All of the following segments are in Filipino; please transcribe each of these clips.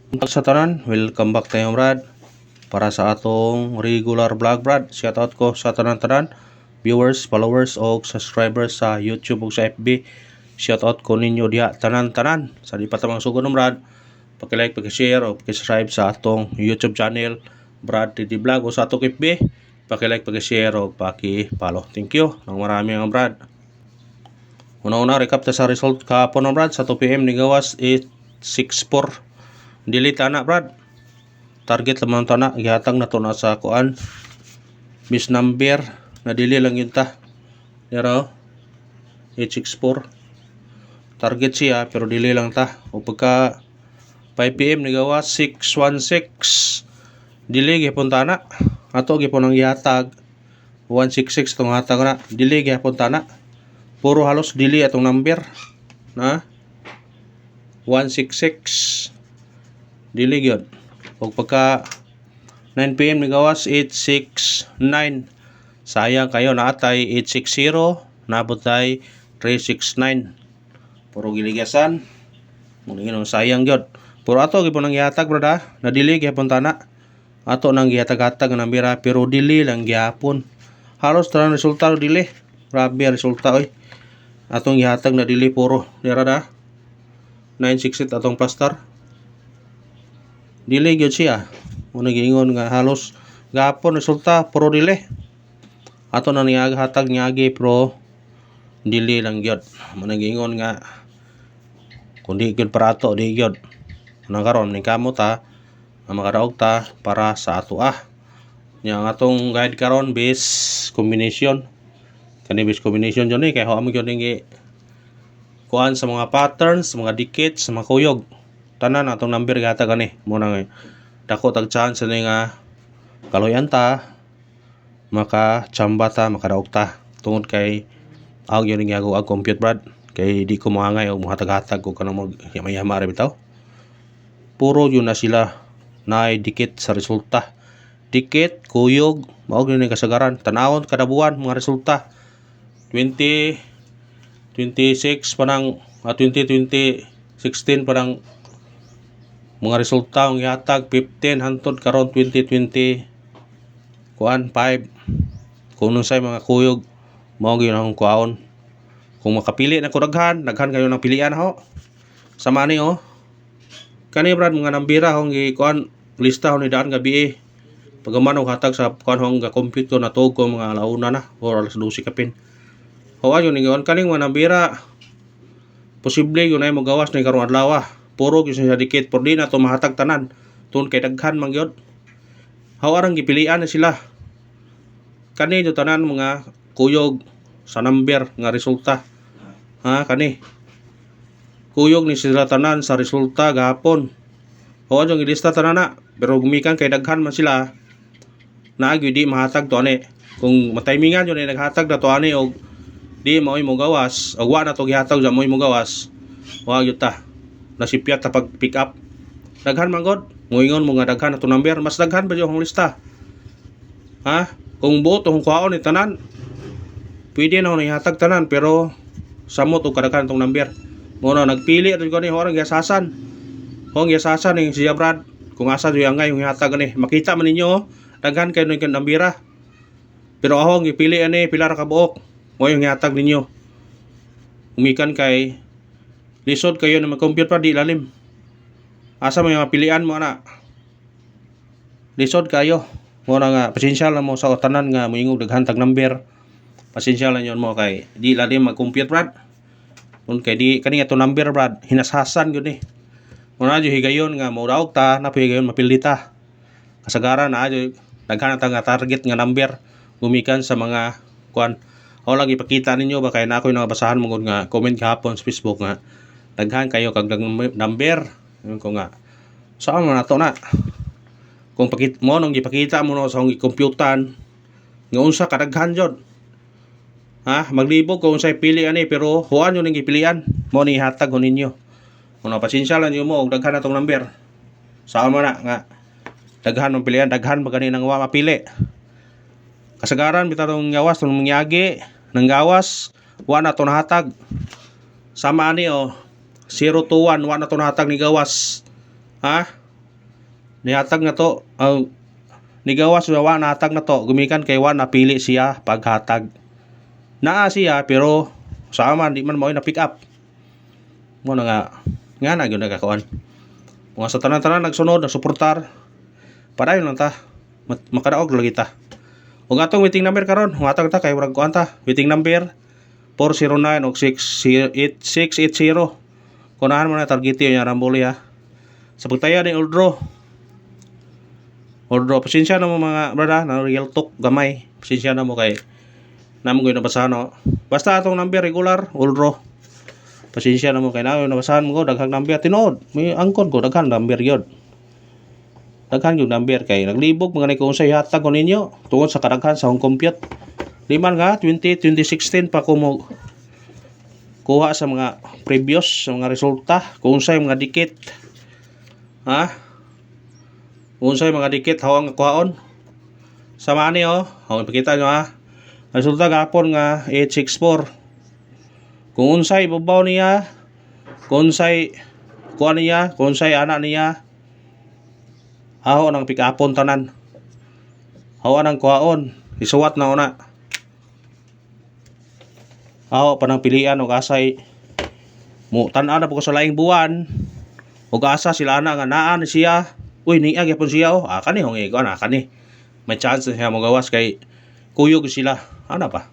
Sa tanan, welcome back tayo Brad para sa atong regular vlog Brad. Shoutout ko sa tanan-tanan viewers, followers o subscribers sa YouTube o sa FB. Shoutout ko ninyo diha tanan-tanan. Sa di pa tamang sugod Brad, paki-like, paki-share o paki-subscribe sa atong YouTube channel Brad TD Vlog o sa atong FB. Paki-like, paki-share o paki-follow. Thank you. Nang marami ang Brad. Una-una recap ta sa result kahapon Brad sa 2 PM ni gawas 864. Delete ana Brad. Target lamang to na gihatag na to na sa kuan. Miss number na dili lang yun ta. Pero 864. Target siya pero dili lang ta. O pagka 5 PM ni gawas 616. Dili gyapon ta na. Ato gyapon ang gihatag 166 tong hatag na. Dili gyapon ta na. Puro halos dili atong number. Na 166. Dili gyud. Ug pagka 9 PM ni gawas 869. Sayang kayo naatay 860, nabot tay 369. Puro giligasan. Muna sayang gyud. Puro ato gyud nang gihatag brada. Na dili gyapon tana. Ato nang gihatag-hatag nga nambira pero dili lang gyapon. Halos tanang resulta dili. Grabe ang resulta oy. Atong gihatag na dili puro. Dira da. 968 atong pastar. Dili gyud siya. Muna giingon nga halos gapon resulta puro dili. Ato na niya hatag niagi pero dili lang gyud. Muna giingon nga kundi gyud para ato di gyud. Nang karon ni kamo ta makadaog ta para sa ato Nya ang atong guide karon base combination. Kani base combination jud ni kay amo gyud ni kuan sa mga patterns, mga dikit, sa mga kuyog. Tanan atong number gata gani mo nang dako tag chance ni nga kaloyan ta maka chamba ta makadaog ta tungod kay aw gyud nga ako compute Brad kay di ko moangay og mohatag-hatag ko kanang mo yama-yama ra bitaw. Puro yun na sila naay dikit sa resulta. Dikit, kuyog, mao gyud ni kasagaran. Tanawon kada buwan mga resulta. 2026 parang 2016 parang mga resulta ang ihatag 15 hantod karon 2020 kuan 5 kung unsay mga kuyog mao gyud ang kuaon. Kung makapili na ko daghan kayo ng pilian ho. Sama ni kani Brad mga nambira hong kuan lista ho ni daan gabi pagaman og hatag sa kuan hong ga-compute ko na tuog ko mga alauna na or alas 12 kapin. Ho ayo ni kuan kaning mga nambira posible yun ay mo gawas ni karong adlaw. Puro gyud siya dikit por di na to mahatag tanan tungod kay daghan man gyud. Hawarang gipilian na sila. Kani do tanan mga kuyog sa number nga resulta. Kani. Kuyog ni sila tanan sa resulta gahapon. O yung ilista tanan na pero gumikan kay daghan man sila. Naagi di mahatag to ani. Kung matimingan yun ay naghatag na to ani og di mo gawas og wa na to gihatag sa mo gawas. Wa gyud ta. Nasipyat ta pag pick up. Daghan man god. Moingon mo nga daghan ato number, mas daghan ba yung lista? Kung buot tong kuhaon ni tanan, pwede na ihatag tanan pero samot og kadaghan tong number. Mo na nagpili ato ko ni horang giasasan. Hong giasasan ning siya Brad. Kung asa yo angay yung ihatag ni, makita man ninyo daghan kay ng nambira. Pero ahong gipili ani pila ra ka buok. Mo yung ihatag ninyo. Umikan kay lisod kayo na mag-compute pa di lalim. Asa mo yung pilian mo na. Lisod kayo. Mo na nga pasensya lang mo sa tanan nga moingog daghan tag number. Pasensya lang yon mo kay di lalim mag-compute Brad. Kun kay di kani ato number Brad, hinasasan gyud ni. Mo na jud higayon nga mauraog ta na higayon mapilita. Kasagaran na jud daghan ta nga target nga number gumikan sa mga kuan. O lang ipakita ninyo ba kay na ako yung nabasahan mo nga comment kahapon sa Facebook nga daghan kayo kag number. Yun ko nga. Saan mo na to na? Kung pakita mo nung gipakita mo no sa computan nga unsa kadaghan jud. Maglibog kung unsay pili ani pero huan yun ning gipilian. Mo ni hatag ko ninyo. Kung pasensya lang niyo mo og daghan atong number. Saan mo na nga daghan ng pilian, daghan ba gani nang wa mapili. Kasagaran bitarong gawas tong mangyagi nang gawas wa na to nahatag. Sama ani 0 to 1 wa na to nahatag ni gawas. Nihatag na to ang nigawas wa natag na to gumikan kay wa napili siya paghatag. Naa siya pero sama di man mo na pick up. Mo na nga na gyud nagakaon. Mga sa tanan-tanan nagsunod nagsuportar. Padayon lang ta. Makadaog lagi ta. Ug atong waiting number karon, matag ta kay murag kuan ta. Waiting number 409 og 680. Kunahan mo na target yung Ramboli ha. Sa pagtaya ni Oldro. Oldro, pasensya na mo mga brada, na real talk gamay. Pasensya na mo kay namo gyud nabasahan no. Basta atong number regular, Oldro. Pasensya na mo kay nayo nabasahan mo ko daghang number tinuod. May angkon ko daghang number gyud. Daghan yung number kay naglibog mga ni kung sa ihatag ko ninyo tungod sa kadaghan sa akong compute. Liman nga 2016 pa ko mo kuha sa mga previous sa mga resulta kung sa mga dikit. Ha? Kung sa mga dikit hawang kuhaon. Sama ni oh, hawang pakita nyo ha. Resulta gapon nga 864. Kung unsay babaw niya, kung unsay kuha niya, kung unsay anak niya, aho nang pikapon tanan. Hawa nang kuhaon, isuwat na una. Aho pa nang pilian og asay mo tan-aw na po ko sa laing buwan. Og asa sila ana nga naa ni siya. Uy, niya gyapon siya oh. Kani hong iko na kani. May chance siya mo gawas kay kuyog sila. Ana pa.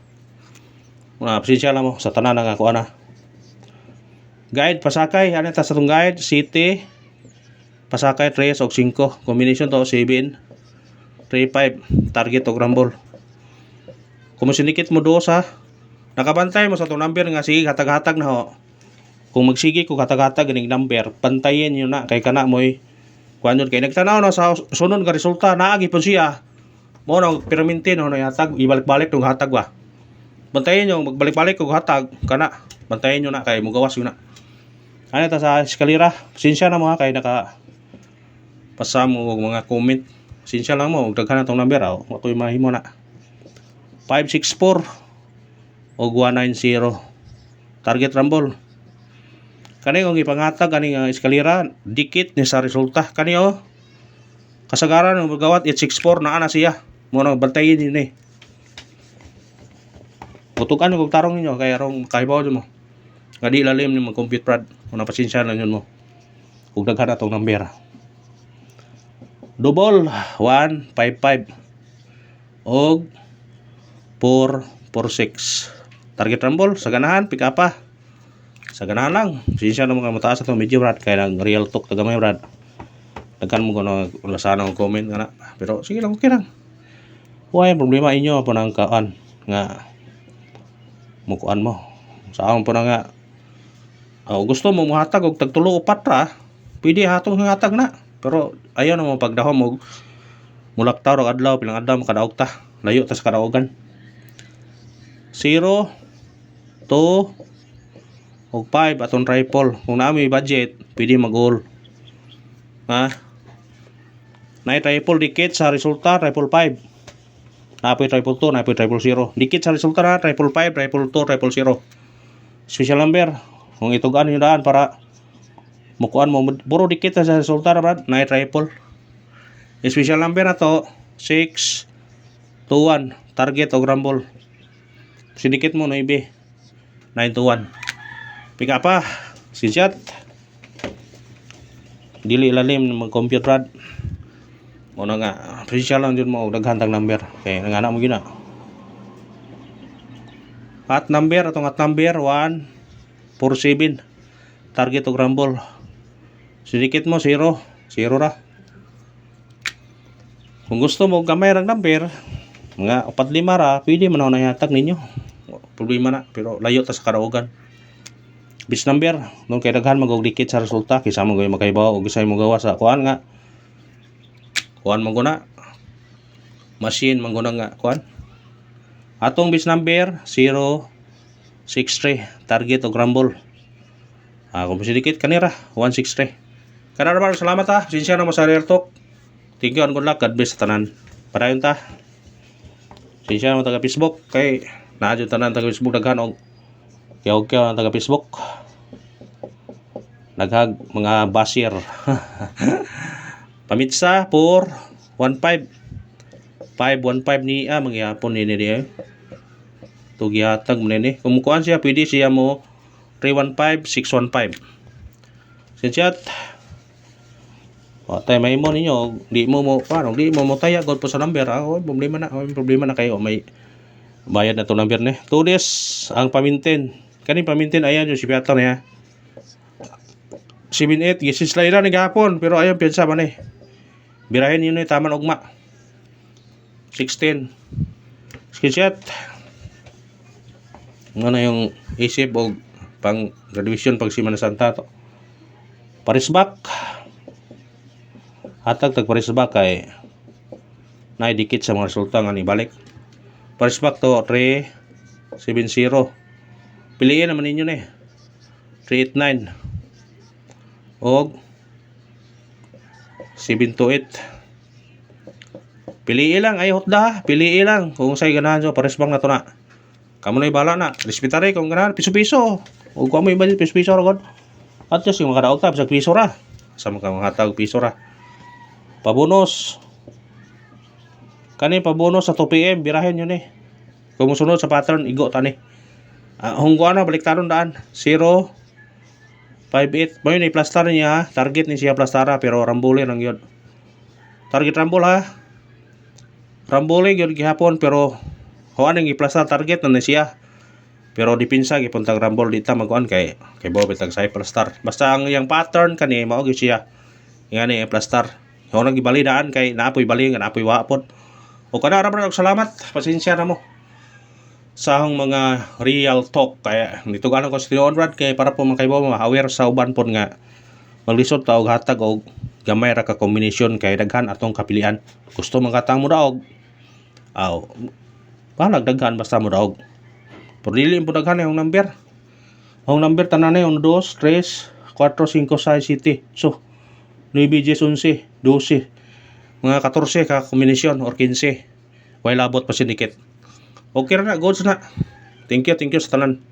Pasensya lang mo sa tanan nga kuha na. Guide pasakay, ano ta sa tong guide, city pasakay 3 og 5, combination to 7 3 5 target og rumble. Kung sinikit mo do sa nakabantay mo sa tong number nga sige hatag-hatag na ho. Kung magsige ko hatag-hatag ganing number, pantayin niyo na kay kana moy kuan yun kay nagtanaw na sa sunod nga resulta naagi pon siya. Mo na permintin no hatag ibalik-balik tong hatag ba. Bantayin niyo magbalik-balik og hatag kana. Bantayin niyo na kay mugawas yun na. Ano ta sa eskalera? Sinsya na mo ha kay naka pasam og mga comment. Sinsya lang mo daghan na tong number aw. Ako'y mahimo na. 564 og 190 target rumble. Kani kung ipanghatag kani nga eskalera dikit ni sa resulta kani oh. Kasagaran ng magawat 864 naa na siya. Mo na bantayin ni. Butukan kog tarong ninyo kay arong kahibaw mo. Nga di lalim ni mag-compute prad. Una pasensya lang yun mo. Kung daghan na tong number. Double 155 og 446. Target rumble sa ganahan pick up pa. Sa ganahan lang. Pasensya na mga mataas atong medyo brad kay nang real talk tagamay brad. Daghan mo kono ulasan ang comment nga na. Pero sige lang okay lang. Huwag problema inyo po nang kaan nga mukuan mo. Sa akong po na nga gusto mo muhatag og tagtulo o patra, pwede hatong hatag na. Pero ayaw na mo pagdahom og mulaktaw og adlaw pilang adlaw makadaog ta. Layo ta sa kadaogan. 0 2 og 5 aton rifle. Kung naami budget, pwede mag-all. Ha? Nay rifle dikit sa resulta, rifle 5. Napoy rifle 2, napoy rifle 0. Dikit sa resulta na, rifle 5, rifle 2, rifle 0. Special number. Kung itugaan yung daan para mukuan mo puro dikit sa resulta na brad night rifle. Special number na to 621 target og rumble. Sidikit mo no ibe 921 pick up pa screenshot dili lalim mag compute brad mo na nga special lang jud mo og daghan tag number kay nangana mo gina at number atong at number 147 target og rumble. Sidikit mo 0 ra. Kung gusto mo gamay rang number mga 4-5 ra pwede man na ihatag ninyo. Problema na pero layo ta sa kadaogan. Bis number nung kay daghan magog dikit sa resulta kaysa mo gay makaibaw og gisay mo gawa sa kuan nga kuan mo guna machine man guna nga kuan atong bis number 063 target og rumble. Kung sedikit kanira 163. Kana naman salamat ha. Sinsya na mo sa real talk. Thank you and good luck. God bless sa tanan. Padayon ta. Sinsya na mo taga Facebook kay naadyo tanan taga Facebook daghan og kyaw ang taga Facebook. Naghag mga basir. Pamitsa for 1.5. 5.15 niya mangyapon ni niya. To gihatag mo ni. Kung kuan siya pwede siya mo 315 615. Sinchat. O tay may mo ninyo, di mo paano, di mo taya god po sa number. Problema na kayo may bayad na to number ni. 2 days ang paminten. Kani paminten ayan yung si Piato niya. 78 gisis laira ni gahapon pero ayan piyansa man eh. Birahin yun eh taman ugma. 16. Screenshot. Ano yung isip o pang graduation pag Semana Santa to. Parisbak. Hatag tag parisbak kay naidikit sa mga resulta nga ibalik. Parisbak to 370. Piliin naman ninyo ni 389 og 728. Piliin lang ay hotda, piliin lang kung say ganahan so parisbak na to na. Kamu na ibala na, respetare kung ganahan piso-piso. O kung mo ibalik piso-piso ra god. At just yung makadaog ta sa piso ra. Sa mga hatag piso ra. Pabonus. Kani pabonus sa 2 PM birahin yun eh. Kung musunod sa pattern igo tani. Hungguan na baliktaron daan 058. Mayon ni plastar niya, target ni siya plastara pero rambole lang yun. Target rambol ha. Rambole yun gihapon pero huwag nang i-plastar target na siya. Pero dipinsa gipuntang rambol dita magkuan kay bobit tag say plastar. Basta ang yang pattern kani mao gyud siya. Ngani plastar. Huwag nang ibalidaan kay naapoy bali nga naapoy wapon. O kana ra og salamat. Pasensya na mo. Sa akong mga real talk kaya dito ganon ko sa Brad kay para po makaibaw ma-aware sa uban pod nga maglisod ta og hatag og gamay ra ka kombinasyon kay daghan atong kapilian. Gusto makatang mo daog. Balag daghan basta mo daog. Pero dili po daghan yung number. Ang number tanan yung 2, 3, 4, 5, 6, 7. So 9, 10, 11, 12. Mga 14 ka kombinasyon or 15. Way labot pa sindikit. Okay ra na, goods na. Thank you sa tanan.